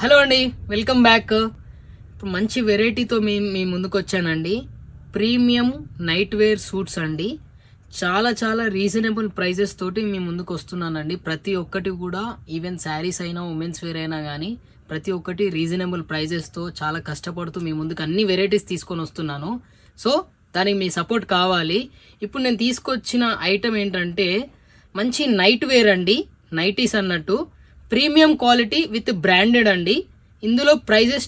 Hello అండి, welcome back. ఇప్పుడు మంచి వెరైటీతో మీ ముందుకు వచ్చానండి. ప్రీమియం నైట్ వేర్ సూట్స్ అండి. చాలా రీజనబుల్ ప్రైజెస్ తోటి మీ ముందుకు వస్తున్నానండి. ప్రతి ఒక్కటి కూడా ఈవెన్ శారీస్ అయినా ఉమెన్స్ వేర్ అయినా కానీ ప్రతి ఒక్కటి రీజనబుల్ ప్రైజెస్తో చాలా కష్టపడుతూ మీ ముందుకు అన్ని వెరైటీస్ తీసుకొని వస్తున్నాను. సో దానికి మీ సపోర్ట్ కావాలి. ఇప్పుడు నేను తీసుకొచ్చిన ఐటమ్ ఏంటంటే మంచి నైట్ వేర్ అండి, నైటీస్ అన్నట్టు. ప్రీమియం క్వాలిటీ విత్ బ్రాండెడ్ అండి. ఇందులో ప్రైజెస్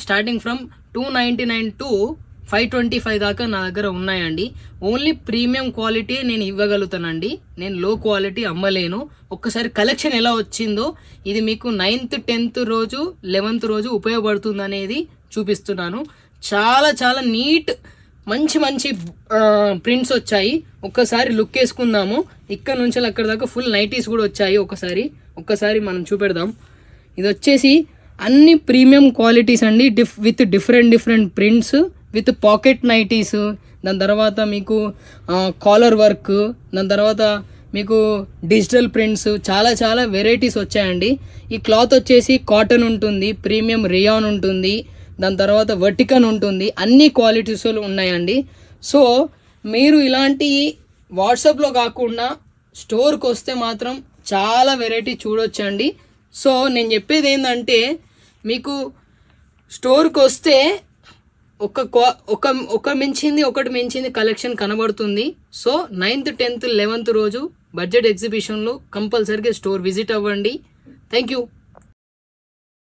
స్టార్టింగ్ ఫ్రమ్ 299 టు 525 దాకా నా దగ్గర ఉన్నాయండి. ఓన్లీ ప్రీమియం క్వాలిటీ నేను ఇవ్వగలుగుతానండి. నేను లో క్వాలిటీ అమ్మలేను. ఒక్కసారి కలెక్షన్ ఎలా వచ్చిందో ఇది మీకు 9th 10th రోజు 11th రోజు ఉపయోగపడుతుంది అనేది చూపిస్తున్నాను. చాలా నీట్ మంచి ప్రింట్స్ వచ్చాయి. ఒక్కసారి లుక్ వేసుకుందాము. ఇక్కడ నుంచి అక్కడ దాకా ఫుల్ నైటీస్ కూడా వచ్చాయి. ఒక్కసారి మనం చూపెడదాం. ఇది వచ్చేసి అన్ని ప్రీమియం క్వాలిటీస్ అండి, with different prints, with pocket nighties. దాని తర్వాత మీకు కాలర్ వర్క్, దాని తర్వాత మీకు డిజిటల్ ప్రింట్స్, చాలా వెరైటీస్ వచ్చాయండి. ఈ క్లాత్ వచ్చేసి కాటన్ ఉంటుంది, ప్రీమియం రియాన్ ఉంటుంది, దాని తర్వాత వర్టికన్ ఉంటుంది. అన్ని క్వాలిటీస్లో ఉన్నాయండి. సో మీరు ఇలాంటి వాట్సాప్లో కాకుండా స్టోర్కి వస్తే మాత్రం చాలా వెరైటీ చూడొచ్చండి. సో నేను చెప్పేది ఏంటంటే మీకు స్టోర్కి వస్తే ఒకటి మించింది కలెక్షన్ కనబడుతుంది. సో 9th 10th 11th రోజు బడ్జెట్ ఎగ్జిబిషన్లో కంపల్సరీగా స్టోర్ విజిట్ అవ్వండి. Thank you.